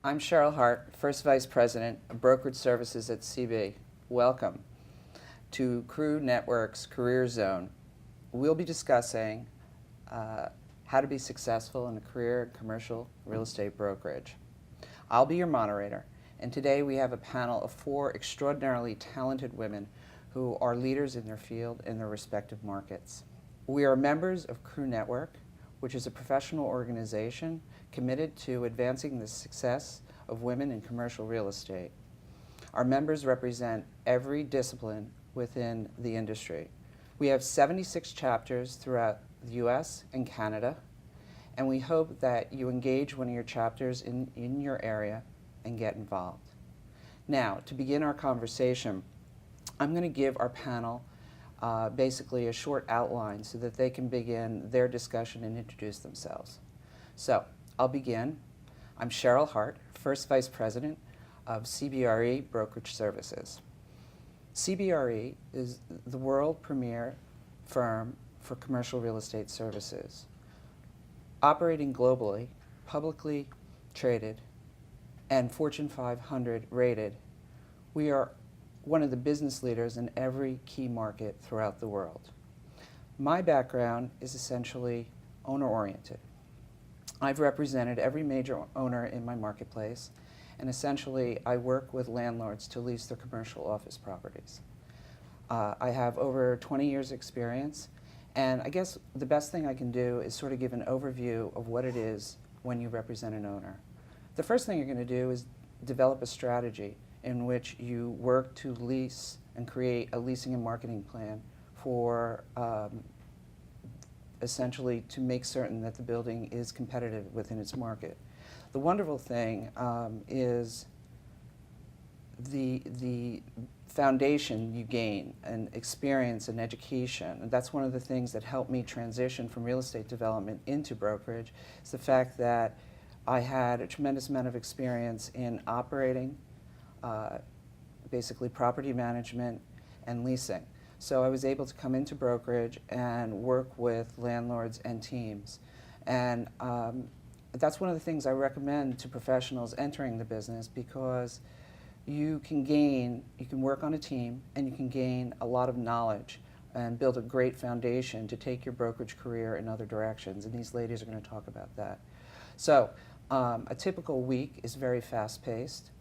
I'm Cheryl Hart, First Vice President of Brokerage Services at CB. Welcome to Crew Network's Career Zone. We'll be discussing how to be successful in a career in commercial real estate brokerage. I'll be your moderator, and today we have a panel of 4 extraordinarily talented women who are leaders in their field in their respective markets. We are members of Crew Network, which is a professional organization committed to advancing the success of women in commercial real estate. Our members represent every discipline within the industry. We have 76 chapters throughout the U.S. and Canada, and we hope that you engage one of your chapters in your area and get involved. Now, to begin our conversation, I'm going to give our panel basically a short outline so that they can begin their discussion and introduce themselves. So, I'll begin. I'm Cheryl Hart, First Vice President of CBRE Brokerage Services. CBRE is the world premier firm for commercial real estate services. Operating globally, publicly traded, and Fortune 500 rated, we are one of the business leaders in every key market throughout the world. My background is essentially owner-oriented. I've represented every major owner in my marketplace, and essentially I work with landlords to lease their commercial office properties. I have over 20 years experience, and I guess the best thing I can do is sort of give an overview of what it is when you represent an owner. The first thing you're going to do is develop a strategy in which you work to lease and create a leasing and marketing plan for essentially to make certain that the building is competitive within its market. The wonderful thing is the foundation you gain and experience and education. And that's one of the things that helped me transition from real estate development into brokerage. Is the fact that I had a tremendous amount of experience in operating, basically property management and leasing. So I was able to come into brokerage and work with landlords and teams. And that's one of the things I recommend to professionals entering the business, because you can work on a team and you can gain a lot of knowledge and build a great foundation to take your brokerage career in other directions. And these ladies are going to talk about that. So a typical week is very fast-paced.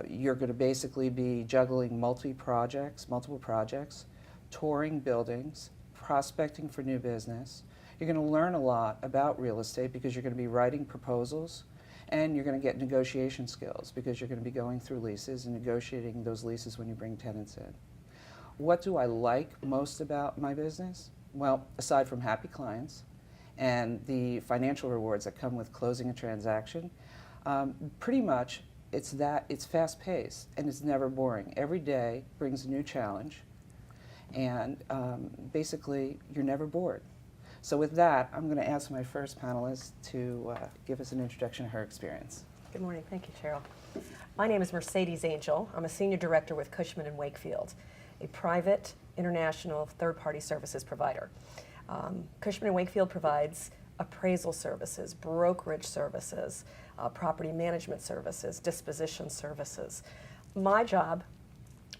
You're going to basically be juggling multiple projects, touring buildings, prospecting for new business. You're going to learn a lot about real estate because you're going to be writing proposals, and you're going to get negotiation skills because you're going to be going through leases and negotiating those leases when you bring tenants in. What do I like most about my business? Well, aside from happy clients and the financial rewards that come with closing a transaction, pretty much it's fast-paced and it's never boring. Every day brings a new challenge, and basically you're never bored. So with that, I'm going to ask my first panelist to give us an introduction of her experience. Good morning. Thank you, Cheryl. My name is Mercedes Angel. I'm a senior director with Cushman & Wakefield, a private international third-party services provider. Cushman & Wakefield provides appraisal services, brokerage services, property management services, disposition services. My job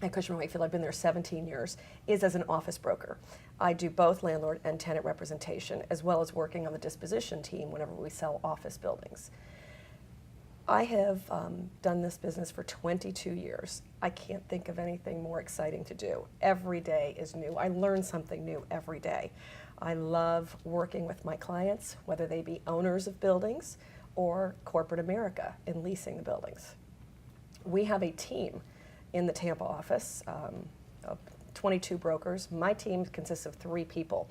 at Cushman & Wakefield, I've been there 17 years, is as an office broker. I do both landlord and tenant representation, as well as working on the disposition team whenever we sell office buildings. I have done this business for 22 years. I can't think of anything more exciting to do. Every day is new. I learn something new every day. I love working with my clients, whether they be owners of buildings or corporate America in leasing the buildings. We have a team in the Tampa office of 22 brokers. My team consists of 3 people.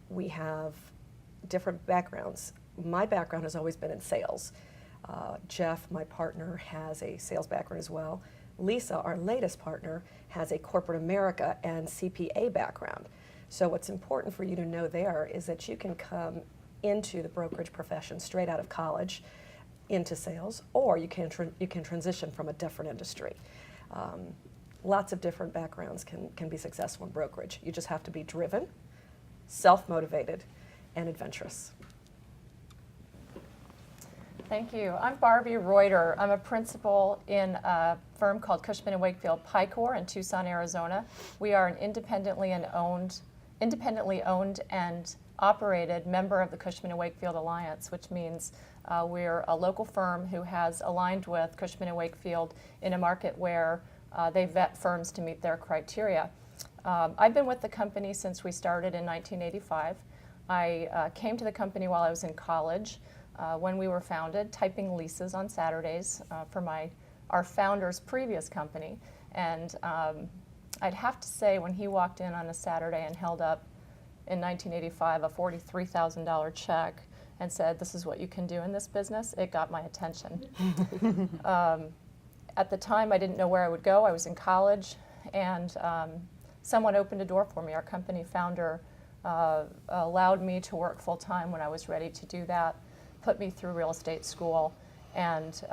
We have different backgrounds. My background has always been in sales. Jeff, my partner, has a sales background as well. Lisa, our latest partner, has a corporate America and CPA background. So what's important for you to know there is that you can come into the brokerage profession straight out of college into sales, or you can transition from a different industry. Lots of different backgrounds can be successful in brokerage. You just have to be driven, self-motivated, and adventurous. Thank you. I'm Barbie Reuter. I'm a principal in a firm called Cushman & Wakefield Picor in Tucson, Arizona. We are an independently owned and operated member of the Cushman & Wakefield Alliance, which means we're a local firm who has aligned with Cushman & Wakefield in a market where they vet firms to meet their criteria. I've been with the company since we started in 1985. I came to the company while I was in college. When we were founded, typing leases on Saturdays for our founder's previous company. And I'd have to say, when he walked in on a Saturday and held up in 1985 a $43,000 check and said, "This is what you can do in this business," it got my attention. At the time, I didn't know where I would go. I was in college, and someone opened a door for me. Our company founder allowed me to work full-time when I was ready to do that, put me through real estate school, and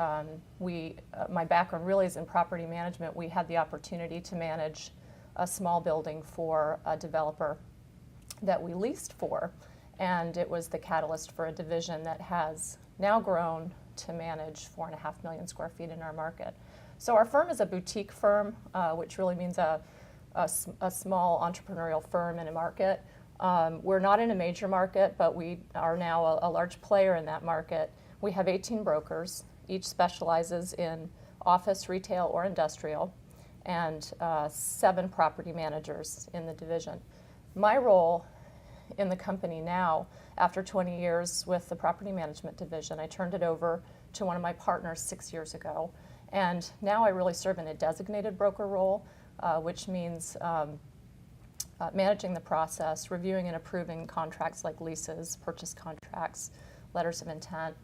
my background really is in property management. We had the opportunity to manage a small building for a developer that we leased for, and it was the catalyst for a division that has now grown to manage 4.5 million square feet in our market. So our firm is a boutique firm, which really means a small entrepreneurial firm in a market. We're not in a major market, but we are now a large player in that market. We have 18 brokers. Each specializes in office, retail, or industrial, and 7 property managers in the division. My role in the company now, after 20 years with the property management division, I turned it over to one of my partners 6 years ago. And now I really serve in a designated broker role, which means managing the process, reviewing and approving contracts like leases, purchase contracts, letters of intent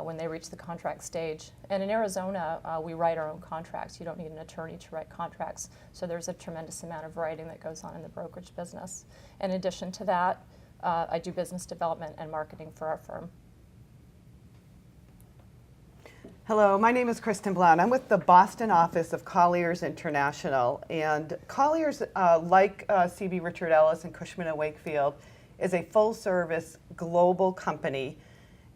when they reach the contract stage. And in Arizona, we write our own contracts. You don't need an attorney to write contracts. So there's a tremendous amount of writing that goes on in the brokerage business. In addition to that, I do business development and marketing for our firm. Hello, my name is Kristen Blount. I'm with the Boston office of Colliers International, and Colliers, like CB Richard Ellis and Cushman & Wakefield, is a full-service global company.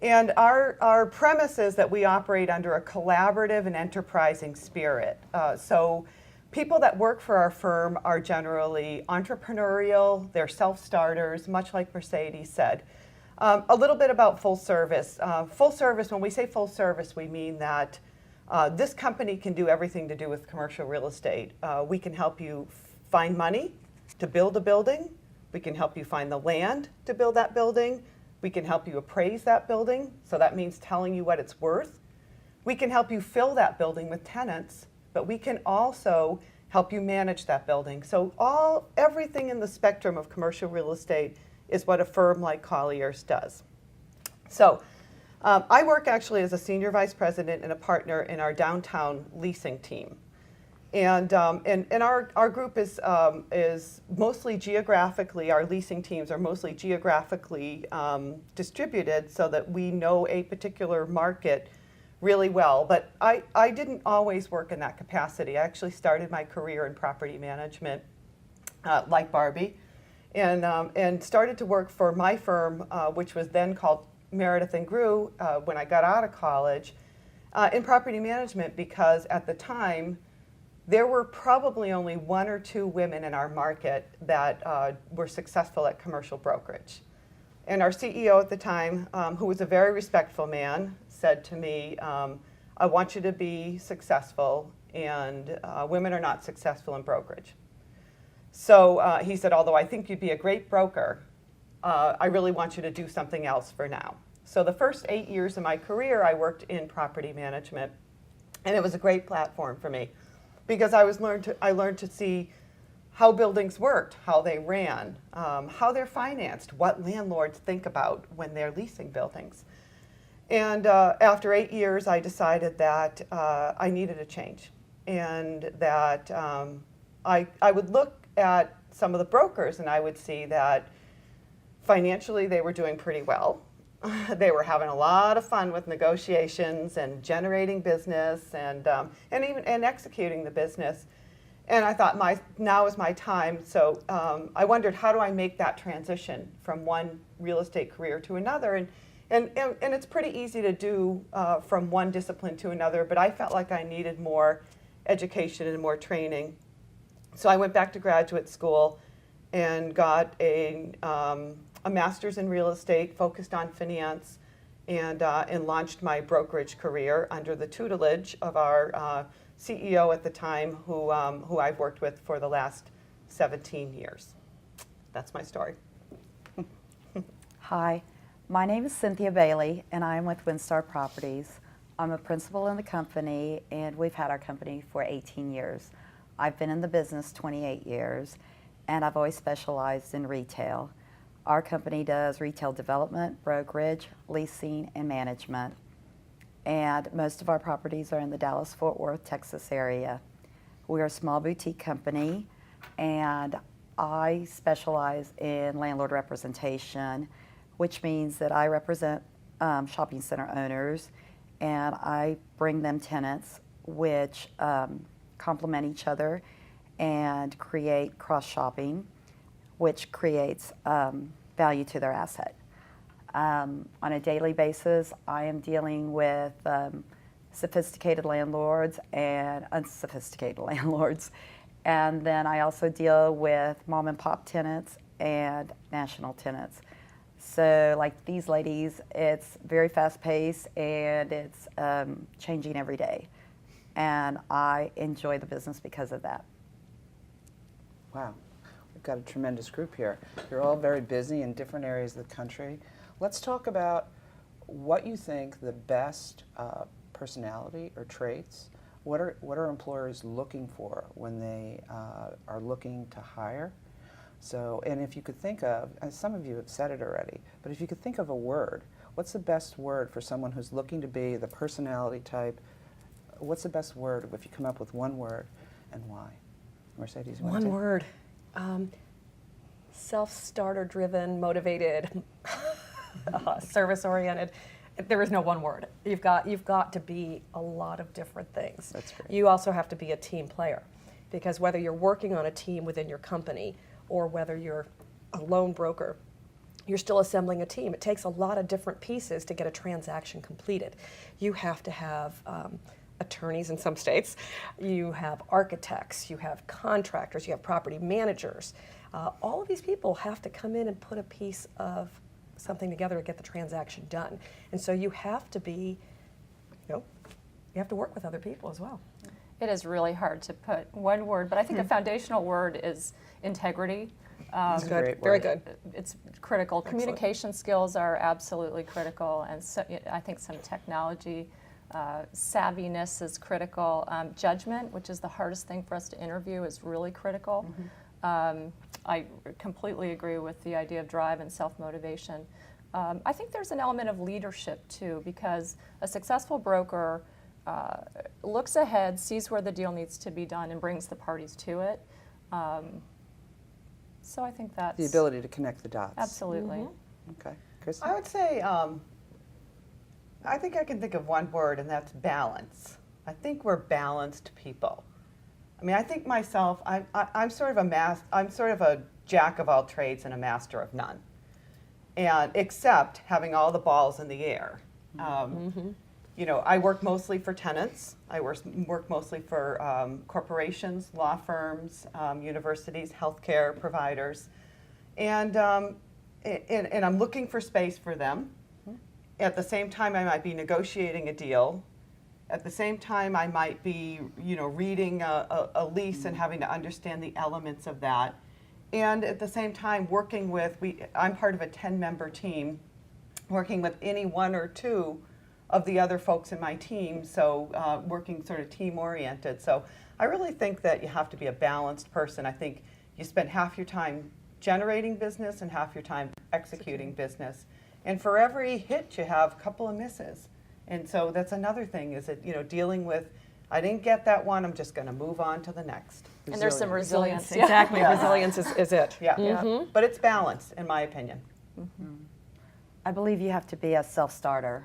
And our premise is that we operate under a collaborative and enterprising spirit. So people that work for our firm are generally entrepreneurial, they're self-starters, much like Mercedes said. A little bit about full service. Full service, when we say full service, we mean that this company can do everything to do with commercial real estate. We can help you find money to build a building. We can help you find the land to build that building. We can help you appraise that building, so that means telling you what it's worth. We can help you fill that building with tenants, but we can also help you manage that building. So everything in the spectrum of commercial real estate is what a firm like Colliers does. So I work actually as a senior vice president and a partner in our downtown leasing team. And our group is mostly geographically, our leasing teams are mostly geographically distributed so that we know a particular market really well. But I didn't always work in that capacity. I actually started my career in property management like Barbie. And started to work for my firm, which was then called Meredith and Grew, when I got out of college, in property management, because at the time, there were probably only 1 or 2 women in our market that were successful at commercial brokerage. And our CEO at the time, who was a very respectful man, said to me, "I want you to be successful, and women are not successful in brokerage." So he said, "Although I think you'd be a great broker, I really want you to do something else for now." So the first 8 years of my career, I worked in property management, and it was a great platform for me because I learned to see how buildings worked, how they ran, how they're financed, what landlords think about when they're leasing buildings. And after 8 years, I decided that I needed a change, and that I would look at some of the brokers and I would see that financially they were doing pretty well. They were having a lot of fun with negotiations and generating business and executing the business. And I thought now is my time. So I wondered, how do I make that transition from one real estate career to another? And And it's pretty easy to do from one discipline to another, but I felt like I needed more education and more training. So I went back to graduate school and got a master's in real estate, focused on finance, and launched my brokerage career under the tutelage of our CEO at the time, who I've worked with for the last 17 years. That's my story. Hi, my name is Cynthia Bailey, and I am with WinStar Properties. I'm a principal in the company, and we've had our company for 18 years. I've been in the business 28 years, and I've always specialized in retail. Our company does retail development, brokerage, leasing, and management. And most of our properties are in the Dallas-Fort Worth, Texas area. We're a small boutique company, and I specialize in landlord representation, which means that I represent shopping center owners, and I bring them tenants which complement each other and create cross-shopping, which creates value to their asset. On a daily basis, I am dealing with sophisticated landlords and unsophisticated landlords. And then I also deal with mom and pop tenants and national tenants. So like these ladies, it's very fast paced and it's changing every day. And I enjoy the business because of that. Wow, we've got a tremendous group here. You're all very busy in different areas of the country. Let's talk about what you think the best personality or traits. What are employers looking for when they are looking to hire? So, and if you could think of, and some of you have said it already, but if you could think of a word, what's the best word for someone who's looking to be the personality type? What's the best word if you come up with one word, and why? Mercedes, you wanna One take- word. Self-starter driven, motivated, service-oriented. There is no one word. You've got to be a lot of different things. That's great. You also have to be a team player, because whether you're working on a team within your company or whether you're a lone broker, you're still assembling a team. It takes a lot of different pieces to get a transaction completed. You have to have attorneys in some states, you have architects, you have contractors, you have property managers. All of these people have to come in and put a piece of something together to get the transaction done. And so you have to be, you have to work with other people as well. It is really hard to put one word, but I think a foundational word is integrity. That's a Good. great Very word. good. It's critical. Excellent. Communication skills are absolutely critical, and so, I think some technology savviness is critical. Judgment, which is the hardest thing for us to interview, is really critical. I completely agree with the idea of drive and self-motivation. I think there's an element of leadership too, because a successful broker looks ahead, sees where the deal needs to be done, and brings the parties to it. So I think that's The ability to connect the dots. absolutely. Okay, Kristen? I would say, I think I can think of one word, and that's balance. I think we're balanced people. I mean, I think myself, I'm sort of a jack of all trades and a master of none, and except having all the balls in the air. You know, I work mostly for tenants. I work mostly for corporations, law firms, universities, healthcare providers, and I'm looking for space for them. At the same time, I might be negotiating a deal. At the same time, I might be, reading a lease and having to understand the elements of that. And at the same time, working with, I'm part of a 10-member team, working with any one or two of the other folks in my team, so working sort of team-oriented. So I really think that you have to be a balanced person. I think you spend half your time generating business and half your time executing business. And for every hit, you have a couple of misses. And so that's another thing, is that, dealing with, I didn't get that one, I'm just going to move on to the next. And there's some resilience. Exactly. Yeah. Resilience is it. Yeah. But it's balanced, in my opinion. I believe you have to be a self-starter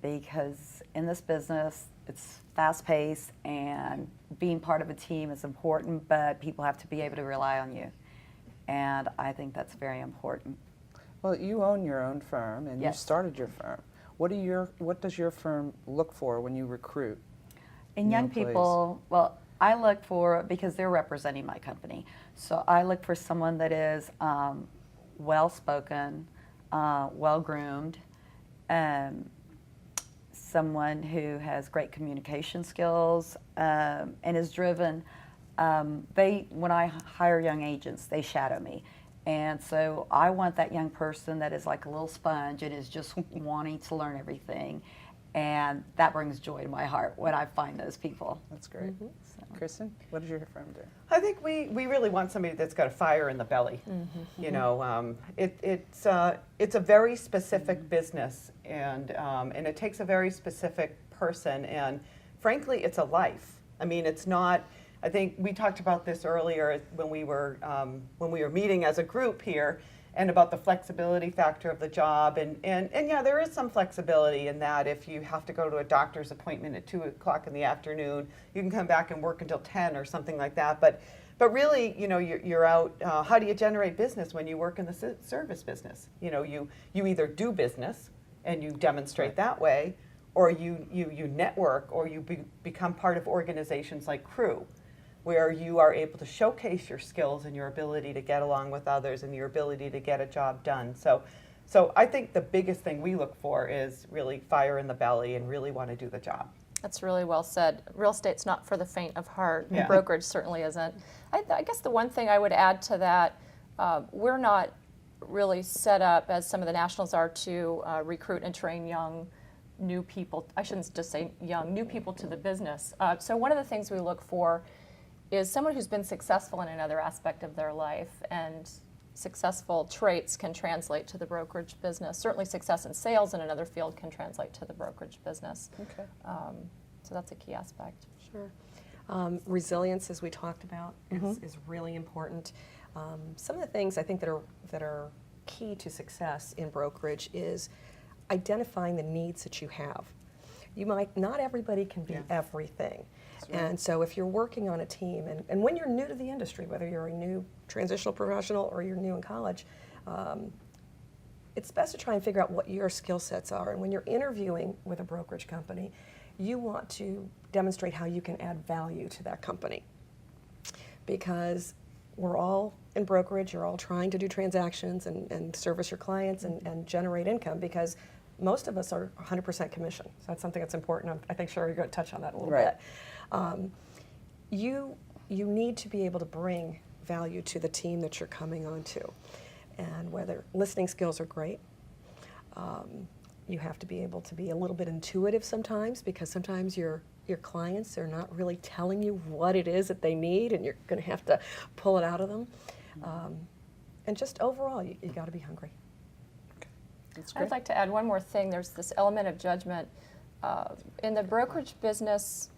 because in this business, it's fast-paced and being part of a team is important, but people have to be able to rely on you. And I think that's very important. Well, you own your own firm, and you Yes. started your firm. What does your firm look for when you recruit? In new young employees? people, well, I look for, because they're representing my company, so I look for someone that is well-spoken, well-groomed, someone who has great communication skills, and is driven. When I hire young agents, they shadow me. And so I want that young person that is like a little sponge and is just wanting to learn everything. And that brings joy to my heart when I find those people. That's great. So. Kristen, what does your firm do? I think we really want somebody that's got a fire in the belly. You know, it's a very specific business, and it takes a very specific person, and frankly, it's a life. I mean, it's not. I think we talked about this earlier when we were meeting as a group here, and about the flexibility factor of the job, and yeah, there is some flexibility in that. If you have to go to a doctor's appointment at 2 o'clock in the afternoon, you can come back and work until 10 or something like that. But really, you know, you're out. How do you generate business when you work in the service business? You know, you either do business and you demonstrate that way, or you network, or you become part of organizations like Crew, where you are able to showcase your skills and your ability to get along with others and your ability to get a job done. So I think the biggest thing we look for is really fire in the belly and really want to do the job. That's really well said. Real estate's not for the faint of heart, and Yeah. brokerage certainly isn't. I guess the one thing I would add to that, we're not really set up, as some of the nationals are, to recruit and train new people. I shouldn't just say young, new people to the business. So one of the things we look for is someone who's been successful in another aspect of their life, and successful traits can translate to the brokerage business. Certainly success in sales in another field can translate to the brokerage business. Okay. So that's a key aspect. Sure. Resilience, as we talked about, is really important. Some of the things I think that are key to success in brokerage is identifying the needs that you have. Not everybody can be everything. And so if you're working on a team, and when you're new to the industry, whether you're a new transitional professional or you're new in college, it's best to try and figure out what your skill sets are. And when you're interviewing with a brokerage company, you want to demonstrate how you can add value to that company. Because we're all in brokerage, you're all trying to do transactions and service your clients and generate income, because most of us are 100% commission. So that's something that's important. I think, Sherry, you're going to touch on that a little bit. You need to be able to bring value to the team that you're coming onto. And whether listening skills are great, you have to be able to be a little bit intuitive sometimes, because sometimes your clients are not really telling you what it is that they need, and you're going to have to pull it out of them. And just overall, you got to be hungry. That's great. I'd like to add one more thing. There's this element of judgment. In the brokerage business,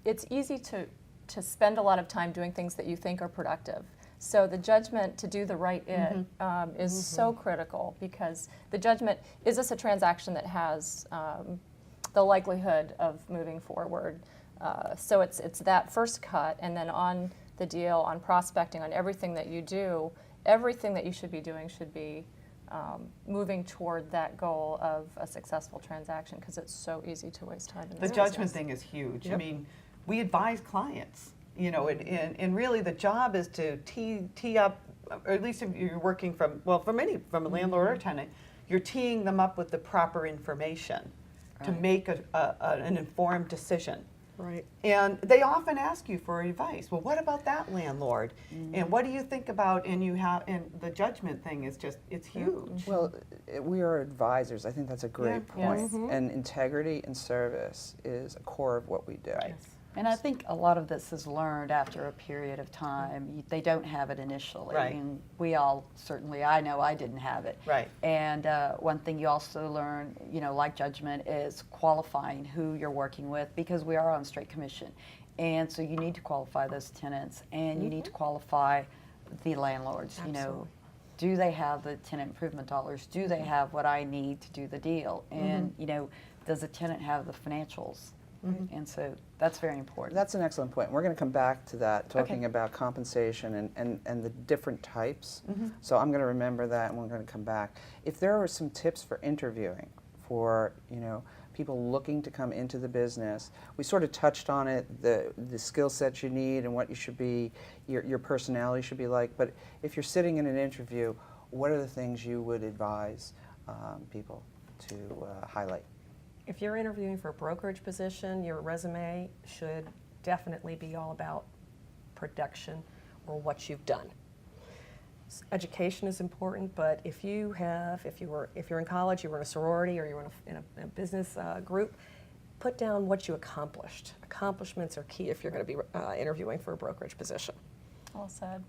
it's easy to spend a lot of time doing things that you think are productive. So the judgment to do the right is so critical, because the judgment, is this a transaction that has the likelihood of moving forward? So it's that first cut, and then on the deal, on prospecting, on everything that you do, everything that you should be doing should be moving toward that goal of a successful transaction, because it's so easy to waste time in The this judgment business. thing is huge. I mean, we advise clients, you know, and really the job is to tee up, or at least if you're working from a landlord or a tenant, you're teeing them up with the proper information to make an informed decision. Right. And they often ask you for advice. Well, what about that landlord? And what do you think about? And the judgment thing is just, it's huge. Well, we are advisors. I think that's a great Yeah. point. And integrity and service is a core of what we do. And I think a lot of this is learned after a period of time. They don't have it initially. Right. And we all, certainly, I know I didn't have it. Right. And one thing you also learn, you know, like judgment, is qualifying who you're working with, because we are on straight commission. And so you need to qualify those tenants, and you need to qualify the landlords. You know, Absolutely. do they have the tenant improvement dollars? Do they have what I need to do the deal? And, you know, does the tenant have the financials And so that's very important. That's an excellent point. We're going to come back to that, talking about compensation and the different types. So I'm going to remember that, and we're going to come back. If there are some tips for interviewing for, people looking to come into the business, we sort of touched on it, the skill sets you need and what you should be, your personality should be like. But if you're sitting in an interview, what are the things you would advise people to highlight? If you're interviewing for a brokerage position, your resume should definitely be all about production or what you've done. Education is important, but if you're in college, you were in a sorority, or you were in a business group, put down what you accomplished. Accomplishments are key if you're going to be interviewing for a brokerage position. Well said.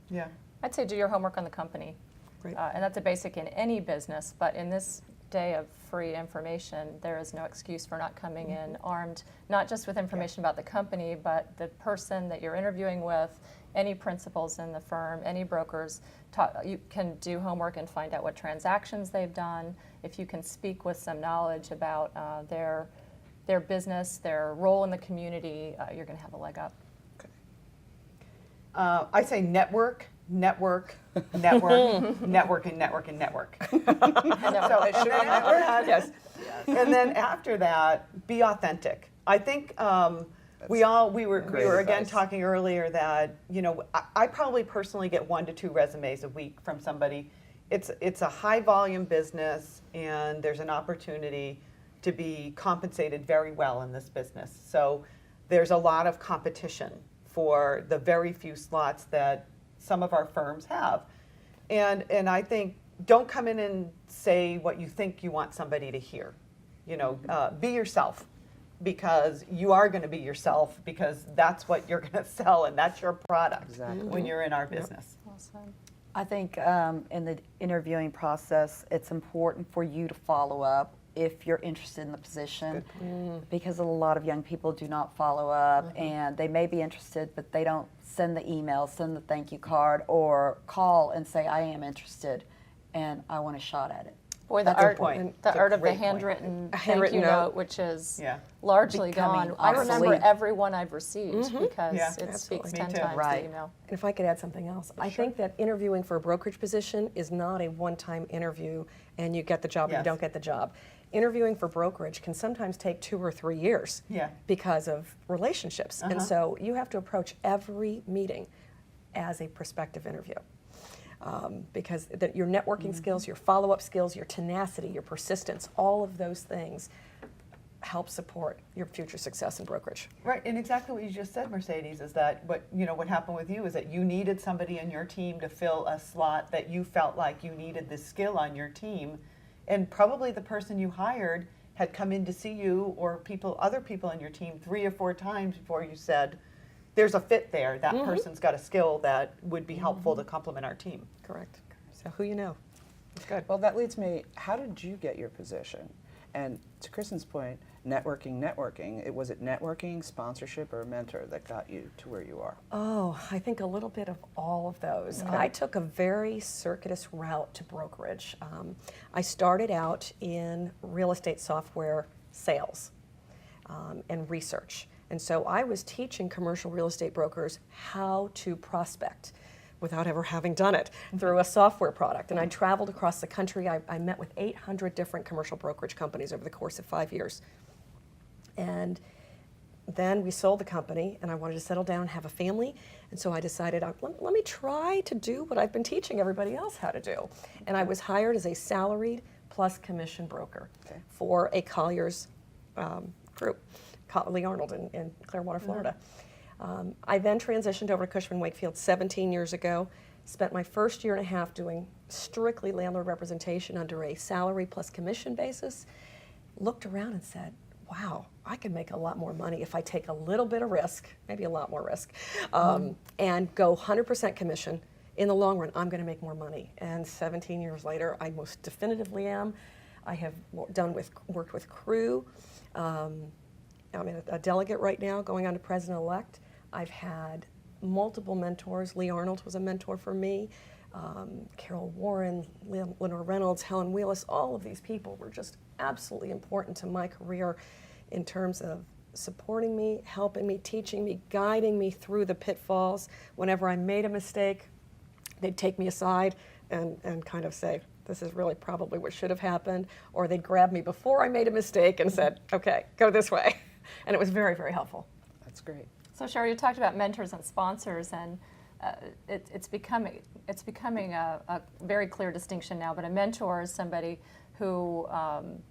Yeah. I'd say do your homework on the company. Right. And that's a basic in any business, but in this day of free information, there is no excuse for not coming in armed, not just with information about the company, but the person that you're interviewing with, any principals in the firm, any brokers. You can do homework and find out what transactions they've done. If you can speak with some knowledge about their business, their role in the community, you're going to have a leg up. I say network, network, network, network, and network, and network. Yes. And then after that, be authentic. I think we were great again advice. talking earlier that I probably personally get 1 to 2 resumes a week from somebody. It's a high volume business, and there's an opportunity to be compensated very well in this business. So there's a lot of competition for the very few slots that some of our firms have. And I think don't come in and say what you think you want somebody to hear. Be yourself, because you are going to be yourself, because that's what you're going to sell and that's your product when you're in our business. Well said. I think in the interviewing process, it's important for you to follow up if you're interested in the position, because a lot of young people do not follow up, and they may be interested, but they don't send the email, send the thank you card, or call and say, I am interested and I want a shot at it. Boy, the That's a art, point. the It's a art of the great point. handwritten thank handwritten you note. note, which is Yeah. largely Becoming gone. I remember obsolete. every one I've received because Yeah. it Absolutely. speaks Me 10 too. times Right. the email. And if I could add something else, I think that interviewing for a brokerage position is not a one-time interview and you get the job or you Yes. don't get the job. Interviewing for brokerage can sometimes take 2 or 3 years Yeah. because of relationships. And so you have to approach every meeting as a prospective interview. Because your networking skills, your follow-up skills, your tenacity, your persistence, all of those things help support your future success in brokerage. Right, and exactly what you just said, Mercedes, is that what happened with you is that you needed somebody in your team to fill a slot that you felt like you needed this skill on your team, and probably the person you hired had come in to see you or other people in your team 3 or 4 times before you said, there's a fit there, that person's got a skill that would be helpful to complement our team. Correct. So who you know. It's good. Well, that leads me, how did you get your position? And to Kristen's point, networking, was it networking, sponsorship, or a mentor that got you to where you are? Oh, I think a little bit of all of those. I took a very circuitous route to brokerage. I started out in real estate software sales and research. And so I was teaching commercial real estate brokers how to prospect without ever having done it through a software product. And I traveled across the country. I met with 800 different commercial brokerage companies over the course of 5 years. And then we sold the company, and I wanted to settle down and have a family. And so I decided, let me try to do what I've been teaching everybody else how to do. And I was hired as a salaried plus commission broker for a Colliers group, Lee Arnold in Clearwater, Florida. I then transitioned over to Cushman & Wakefield 17 years ago, spent my first year and a half doing strictly landlord representation under a salary plus commission basis, looked around and said, wow, I can make a lot more money if I take a little bit of risk, maybe a lot more risk, and go 100% commission. In the long run, I'm going to make more money. And 17 years later, I most definitively am. I have worked with crew. I'm a delegate right now, going on to president-elect. I've had multiple mentors. Lee Arnold was a mentor for me. Carol Warren, Lenore Reynolds, Helen Wheelis, all of these people were just absolutely important to my career in terms of supporting me, helping me, teaching me, guiding me through the pitfalls. Whenever I made a mistake, they'd take me aside and kind of say, this is really probably what should have happened. Or they'd grab me before I made a mistake and said, okay, go this way. And it was very, very helpful. That's great. So Cheryl, you talked about mentors and sponsors, and it's becoming a very clear distinction now. But a mentor is somebody who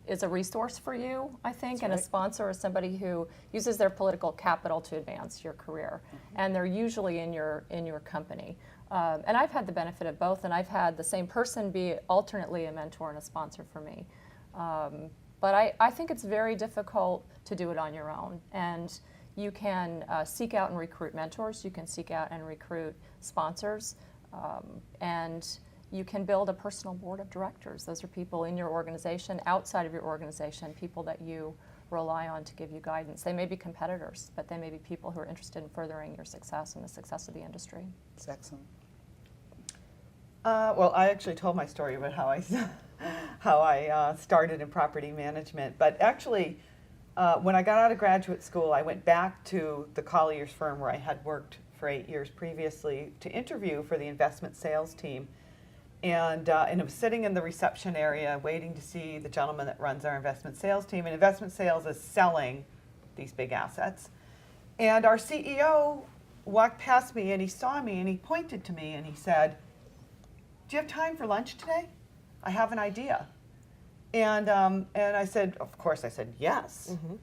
is a resource for you, I think, and a sponsor is somebody who uses their political capital to advance your career, and they're usually in your company. And I've had the benefit of both, and I've had the same person be alternately a mentor and a sponsor for me. But I think it's very difficult to do it on your own. And you can seek out and recruit mentors. You can seek out and recruit sponsors. And you can build a personal board of directors. Those are people in your organization, outside of your organization, people that you rely on to give you guidance. They may be competitors, but they may be people who are interested in furthering your success and the success of the industry. It's excellent. Well, I actually told my story about how I started in property management. But actually, when I got out of graduate school, I went back to the Colliers firm where I had worked for 8 years previously to interview for the investment sales team. And I was sitting in the reception area waiting to see the gentleman that runs our investment sales team. And investment sales is selling these big assets. And our CEO walked past me and he saw me and he pointed to me and he said, "Do you have time for lunch today? I have an idea." And I said, of course, I said yes. Mm-hmm.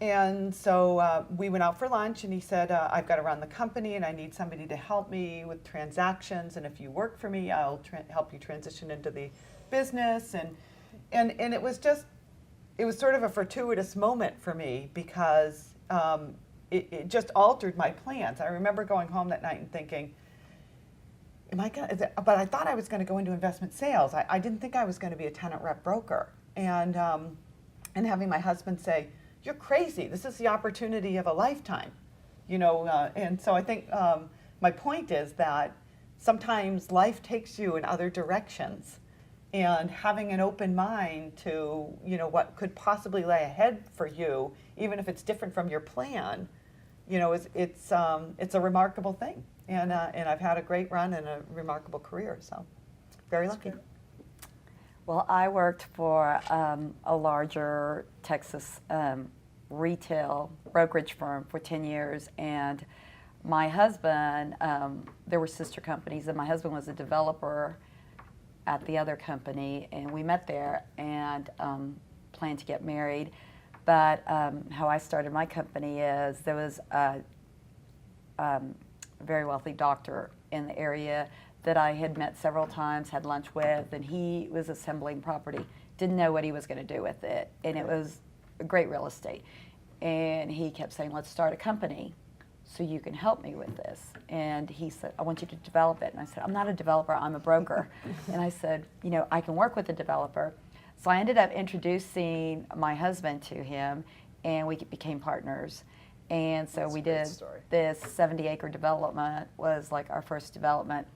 And so we went out for lunch and he said, "I've got to run the company and I need somebody to help me with transactions. And if you work for me, I'll help you transition into the business." And it was sort of a fortuitous moment for me because it just altered my plans. I remember going home that night and thinking, but I thought I was going to go into investment sales. I didn't think I was going to be a tenant rep broker. And having my husband say, "You're crazy. This is the opportunity of a lifetime," And so I think my point is that sometimes life takes you in other directions, and having an open mind to what could possibly lay ahead for you, even if it's different from your plan, it's a remarkable thing. And I've had a great run and a remarkable career, so very lucky. Well, I worked for a larger Texas retail brokerage firm for 10 years, and my husband, there were sister companies, and my husband was a developer at the other company, and we met there and planned to get married. But how I started my company is there was a very wealthy doctor in the area that I had met several times, had lunch with, and he was assembling property. Didn't know what he was going to do with it, and it was great real estate. And he kept saying, "Let's start a company so you can help me with this." And he said, "I want you to develop it." And I said, "I'm not a developer, I'm a broker." And I said, I can work with a developer. So I ended up introducing my husband to him, and we became partners. And so we did this 70-acre development, was like our first development.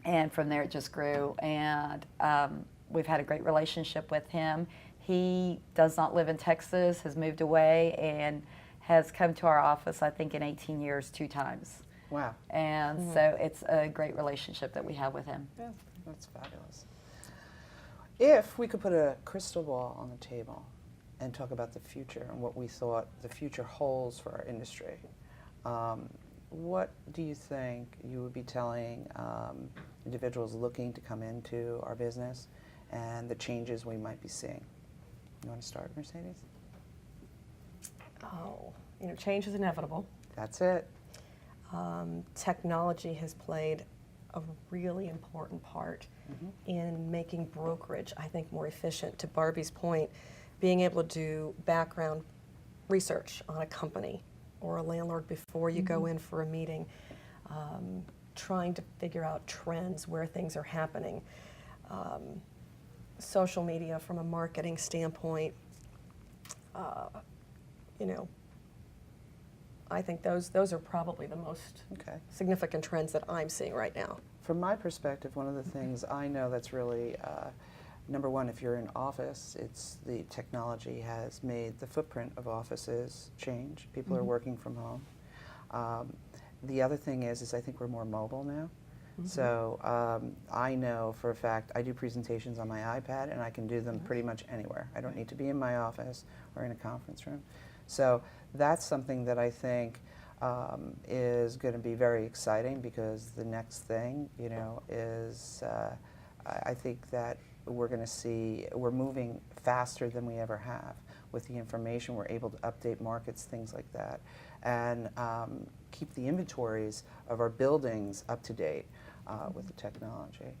And from there it just grew. And we've had a great relationship with him. He does not live in Texas, has moved away, and has come to our office, I think, in 18 years 2 times. Wow. And so it's a great relationship that we have with him. Yeah, that's fabulous. If we could put a crystal ball on the table and talk about the future and what we thought the future holds for our industry, what do you think you would be telling individuals looking to come into our business and the changes we might be seeing? You want to start, Mercedes? Oh, change is inevitable. That's it. Technology has played a really important part in making brokerage, I think, more efficient. To Barbie's point, being able to do background research on a company or a landlord before you go in for a meeting, trying to figure out trends, where things are happening, social media from a marketing standpoint, I think those are probably the most significant trends that I'm seeing right now. From my perspective, one of the things I know that's really number one, if you're in office, it's the technology has made the footprint of offices change. People are working from home. The other thing is I think we're more mobile now. So I know for a fact I do presentations on my iPad and I can do them pretty much anywhere. I don't need to be in my office or in a conference room. So that's something that I think is going to be very exciting, because the next thing, you know, is I think that we're going to see, we're moving faster than we ever have with the information. We're able to update markets, things like that, and keep the inventories of our buildings up to date with the technology.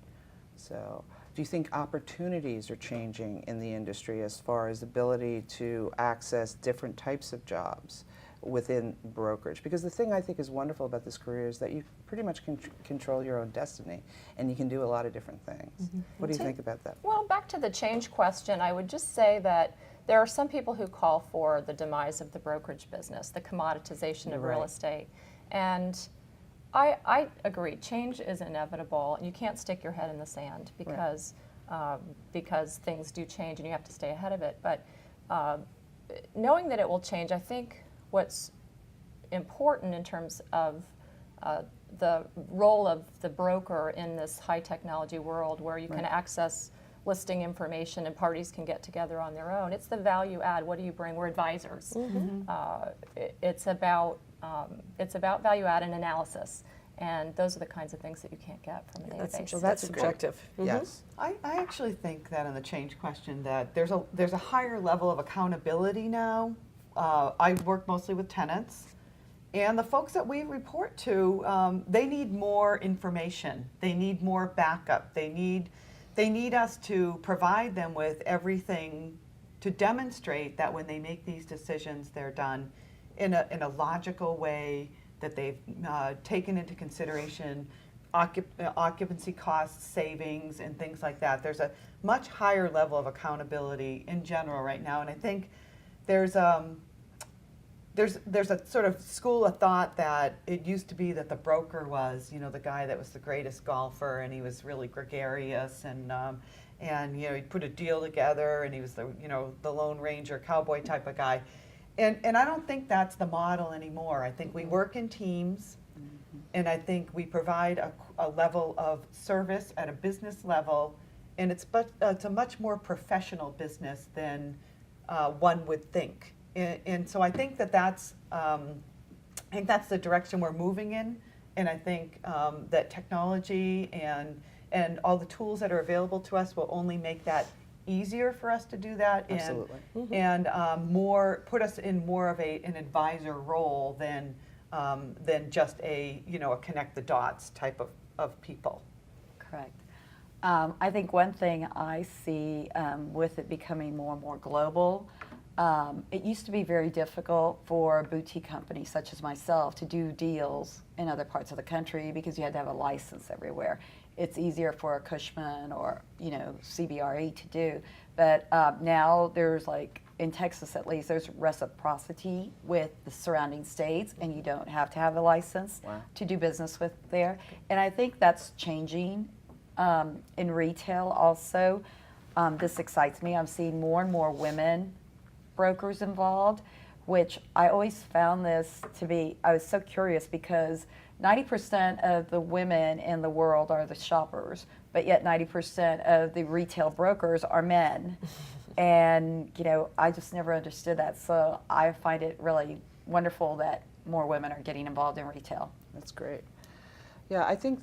So do you think opportunities are changing in the industry as far as ability to access different types of jobs within brokerage? Because the thing I think is wonderful about this career is that you pretty much can control your own destiny, and you can do a lot of different things. What do you think about that? Well, back to the change question, I would just say that there are some people who call for the demise of the brokerage business, the commoditization of real estate. And I agree, change is inevitable, and you can't stick your head in the sand because, because things do change and you have to stay ahead of it. But knowing that it will change, I think what's important in terms of the role of the broker in this high technology world where you can access listing information and parties can get together on their own, it's the value add. What do you bring? We're advisors. It's about value add and analysis, and those are the kinds of things that you can't get from a database. That's subjective. Yes. I actually think that on the change question that there's a higher level of accountability now. I work mostly with tenants, and the folks that we report to, they need more information. They need more backup. They need us to provide them with everything to demonstrate that when they make these decisions, they're done in a logical way, that they've taken into consideration occupancy costs, savings, and things like that. There's a much higher level of accountability in general right now, and I think there's a sort of school of thought that it used to be that the broker was, you know, the guy that was the greatest golfer, and he was really gregarious, and you know, he'd put a deal together, and he was the, you know, the Lone Ranger cowboy type of guy. And I don't think that's the model anymore. I think we work in teams, and I think we provide a level of service at a business level, and it's a much more professional business than one would think. And so I think that's the direction we're moving in, and I think that technology and all the tools that are available to us will only make that easier for us to do that, Absolutely. and put us in more of an advisor role than just a connect the dots type of people. Correct. I think one thing I see with it becoming more and more global, it used to be very difficult for boutique companies such as myself to do deals in other parts of the country because you had to have a license everywhere. It's easier for a Cushman or, you know, CBRE to do. But now there's, like, in Texas at least, there's reciprocity with the surrounding states, and you don't have to have a license to do business with there. And I think that's changing in retail also. This excites me. I'm seeing more and more women brokers involved, which I always found this to be, I was so curious because 90% of the women in the world are the shoppers, but yet 90% of the retail brokers are men. And, you know, I just never understood that. So I find it really wonderful that more women are getting involved in retail. That's great. Yeah, I think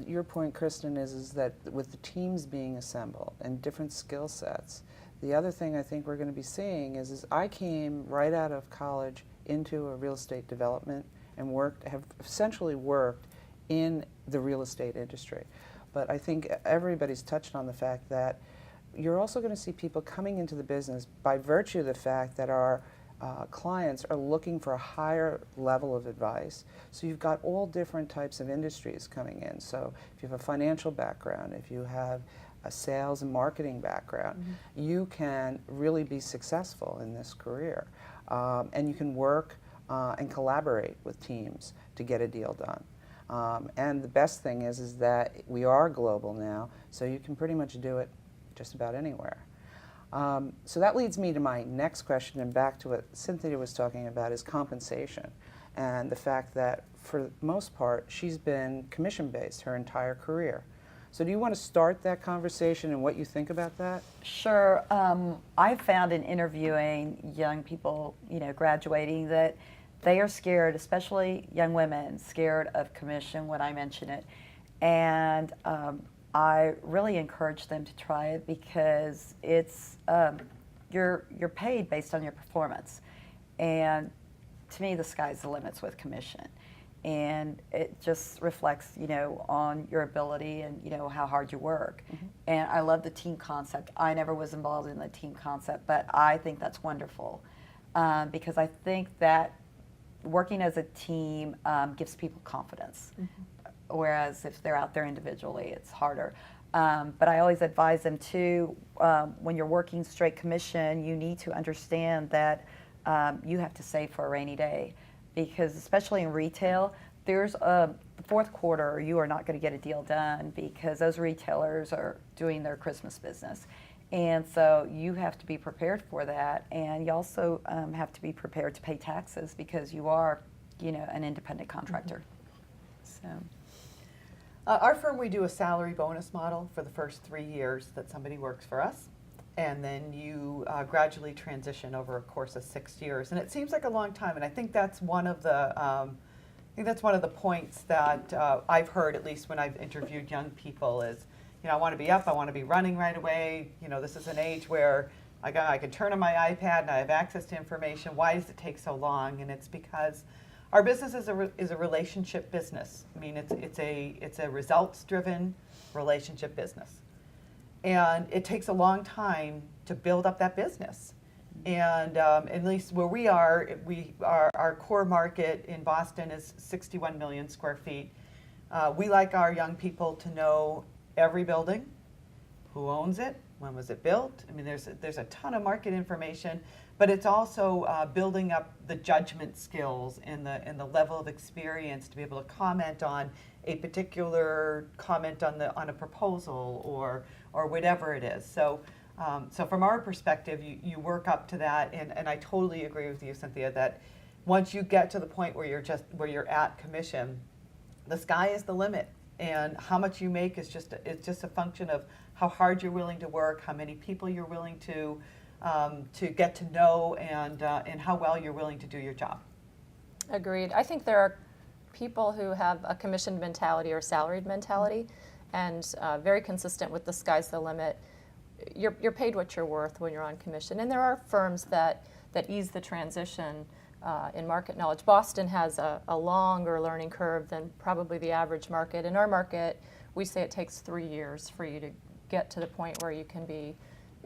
your point, Kristen, is that with the teams being assembled and different skill sets, the other thing I think we're going to be seeing is I came right out of college into a real estate development and have essentially worked in the real estate industry. But I think everybody's touched on the fact that you're also going to see people coming into the business by virtue of the fact that our clients are looking for a higher level of advice. So you've got all different types of industries coming in. So if you have a financial background, if you have a sales and marketing background, you can really be successful in this career. And you can work and collaborate with teams to get a deal done. And the best thing is that we are global now, so you can pretty much do it just about anywhere. So that leads me to my next question, and back to what Cynthia was talking about, is compensation, and the fact that for the most part she's been commission-based her entire career. So do you want to start that conversation and what you think about that? Sure. I found in interviewing young people, graduating, that they are scared, especially young women, scared of commission when I mention it. And I really encourage them to try it because it's you're paid based on your performance, and to me the sky's the limits with commission, and it just reflects on your ability and how hard you work. Mm-hmm. And I love the team concept. I never was involved in the team concept, but I think that's wonderful because I think that working as a team gives people confidence. Mm-hmm. Whereas if they're out there individually, it's harder. But I always advise them too, when you're working straight commission, you need to understand that you have to save for a rainy day. Because especially in retail, there's the fourth quarter, you are not going to get a deal done because those retailers are doing their Christmas business. And so you have to be prepared for that. And you also have to be prepared to pay taxes because you are, an independent contractor. Mm-hmm. So. Our firm, we do a salary bonus model for the first 3 years that somebody works for us, and then you gradually transition over a course of 6 years. And it seems like a long time, and I think that's one of the points that I've heard, at least when I've interviewed young people, is I want to be up, I want to be running right away. This is an age where I can turn on my iPad and I have access to information. Why does it take so long? And it's because our business is a relationship business. I mean, it's a results-driven relationship business, and it takes a long time to build up that business. And at least where we are, our core market in Boston is 61 million square feet. We like our young people to know every building, who owns it, when was it built. I mean, there's a ton of market information. But it's also building up the judgment skills and the level of experience to be able to comment on a particular comment on a proposal or whatever it is. So from our perspective, you work up to that, and I totally agree with you, Cynthia, that once you get to the point where you're at commission, the sky is the limit, and how much you make is just a function of how hard you're willing to work, how many people you're willing to get to know, and how well you're willing to do your job. Agreed. I think there are people who have a commissioned mentality or salaried mentality, and very consistent with the sky's the limit. You're paid what you're worth when you're on commission, and there are firms that ease the transition in market knowledge. Boston has a longer learning curve than probably the average market. In our market, we say it takes 3 years for you to get to the point where you can be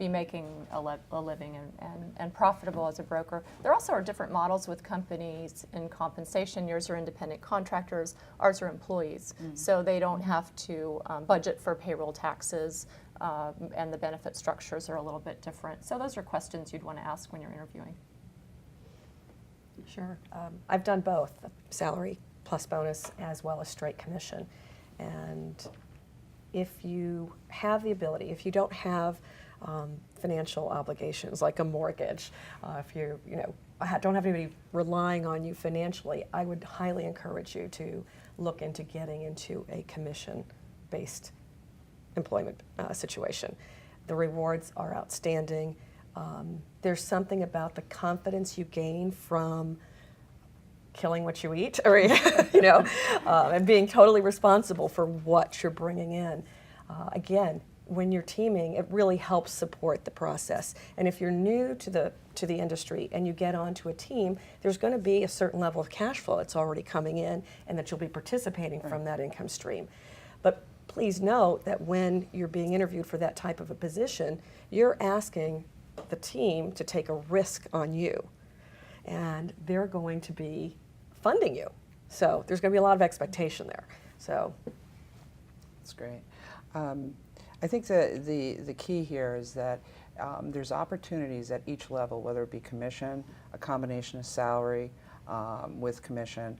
making a living and profitable as a broker. There also are different models with companies in compensation. Yours are independent contractors, ours are employees. Mm-hmm. So they don't have to budget for payroll taxes, and the benefit structures are a little bit different. So those are questions you'd want to ask when you're interviewing. Sure. I've done both, salary plus bonus as well as straight commission. And if you have the ability, if you don't have financial obligations like a mortgage, if you don't have anybody relying on you financially, I would highly encourage you to look into getting into a commission-based employment situation. The rewards are outstanding. There's something about the confidence you gain from killing what you eat, or and being totally responsible for what you're bringing in. Again, when you're teaming, it really helps support the process. And if you're new to the industry and you get onto a team, there's going to be a certain level of cash flow that's already coming in, and that you'll be participating from that income stream. But please note that when you're being interviewed for that type of a position, you're asking the team to take a risk on you, and they're going to be funding you. So there's going to be a lot of expectation there. So that's great. I think the key here is that there's opportunities at each level, whether it be commission, a combination of salary with commission,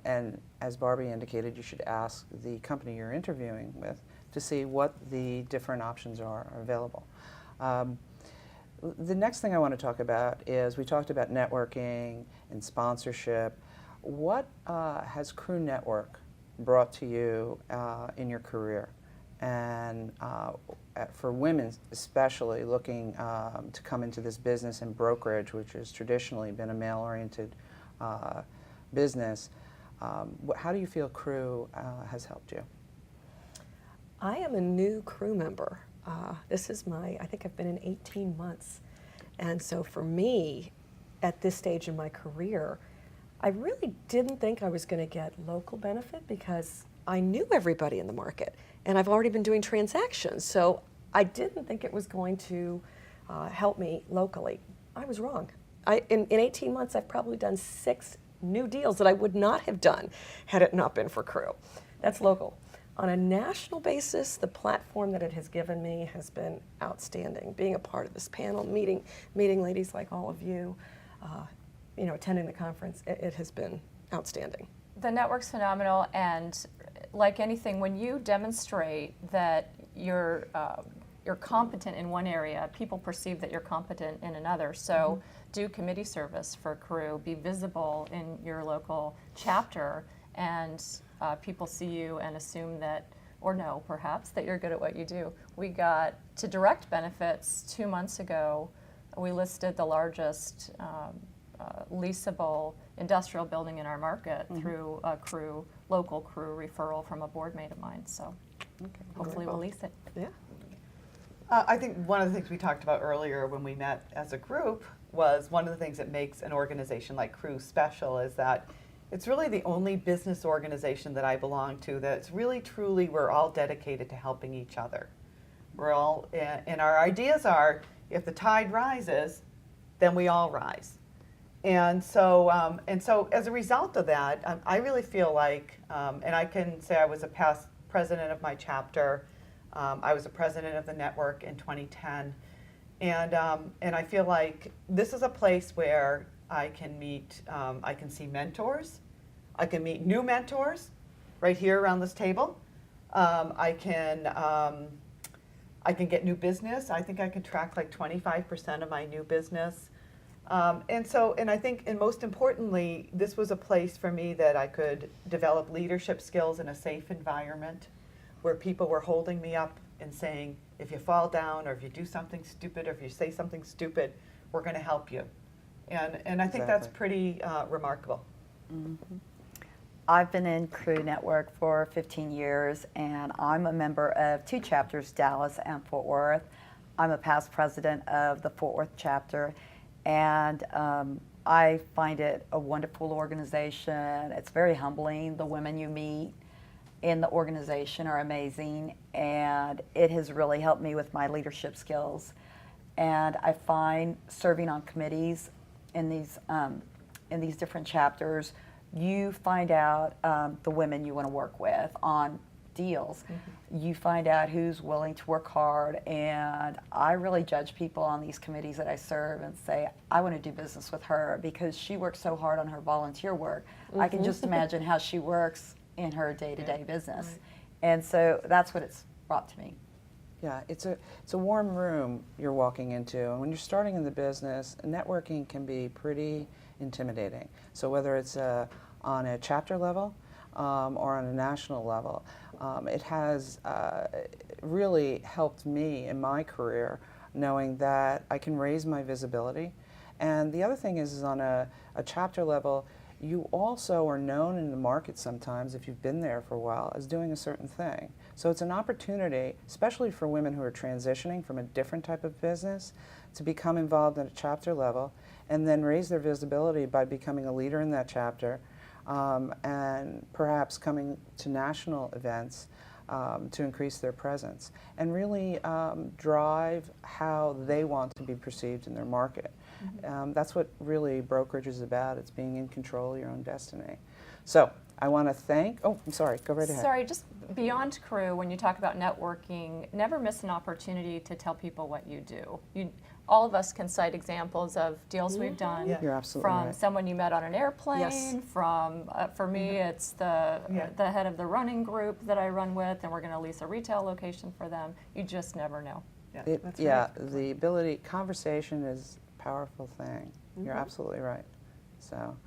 and as Barbie indicated, you should ask the company you're interviewing with to see what the different options are available. The next thing I want to talk about is, we talked about networking and sponsorship. What has Crew Network brought to you in your career? And for women especially looking to come into this business in brokerage, which has traditionally been a male-oriented business, how do you feel Crew has helped you? I am a new crew member. This is I think I've been in 18 months. And so for me, at this stage in my career, I really didn't think I was going to get local benefit because I knew everybody in the market and I've already been doing transactions. So I didn't think it was going to help me locally. I was wrong. In 18 months, I've probably done 6 new deals that I would not have done had it not been for Crew. That's local. On a national basis, the platform that it has given me has been outstanding. Being a part of this panel, meeting ladies like all of you, attending the conference, it has been outstanding. The network's phenomenal, and like anything, when you demonstrate that you're competent in one area, people perceive that you're competent in another. So do committee service for Crew, be visible in your local chapter, and people see you and assume that, or know perhaps, that you're good at what you do. We got to direct benefits 2 months ago. We listed the largest leasable industrial building in our market through a local Crew referral from a board mate of mine. So hopefully we'll lease it. Yeah. I think one of the things we talked about earlier when we met as a group was one of the things that makes an organization like Crew special is that it's really the only business organization that I belong to that's really truly, we're all dedicated to helping each other. We're all, and our ideas are, if the tide rises, then we all rise. And so as a result of that, I really feel like, and I can say I was a past president of my chapter. I was a president of the network in 2010. And I feel like this is a place where I can meet, I can see mentors. I can meet new mentors right here around this table. I can get new business. I think I can track like 25% of my new business. And I think, and most importantly, this was a place for me that I could develop leadership skills in a safe environment where people were holding me up and saying, if you fall down or if you do something stupid or if you say something stupid, we're going to help you. And I think that's pretty remarkable. Mm-hmm. I've been in Crew Network for 15 years, and I'm a member of 2 chapters, Dallas and Fort Worth. I'm a past president of the Fort Worth chapter, and I find it a wonderful organization. It's very humbling. The women you meet in the organization are amazing, and it has really helped me with my leadership skills. And I find serving on committees in these different chapters, you find out the women you want to work with on deals. You find out who's willing to work hard, and I really judge people on these committees that I serve and say, I want to do business with her because she works so hard on her volunteer work. I can just imagine how she works in her day-to-day business. Right. And so that's what it's brought to me. Yeah, it's a warm room you're walking into, and when you're starting in the business, networking can be pretty intimidating. So whether it's on a chapter level or on a national level, it has really helped me in my career knowing that I can raise my visibility. And the other thing is on a chapter level, you also are known in the market sometimes, if you've been there for a while, as doing a certain thing. So it's an opportunity, especially for women who are transitioning from a different type of business, to become involved at a chapter level and then raise their visibility by becoming a leader in that chapter and perhaps coming to national events to increase their presence and really drive how they want to be perceived in their market. That's what really brokerage is about. It's being in control of your own destiny. So I want to thank, oh, I'm sorry, go right ahead. Sorry, just beyond Crew, when you talk about networking, never miss an opportunity to tell people what you do. all of us can cite examples of deals we've done. Yeah. You're absolutely From right. someone you met on an airplane, Yes. from, for me, it's the Yeah. the head of the running group that I run with, and we're going to lease a retail location for them. You just never know. Yeah, It, that's yeah, right. the ability, conversation is a powerful thing. You're absolutely right. So,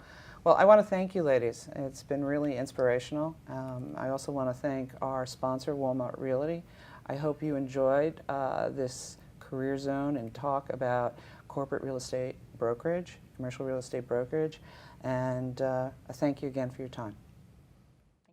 well, I want to thank you, ladies. It's been really inspirational. I also want to thank our sponsor, Walmart Realty. I hope you enjoyed this career zone and talk about corporate real estate brokerage, commercial real estate brokerage, and I thank you again for your time.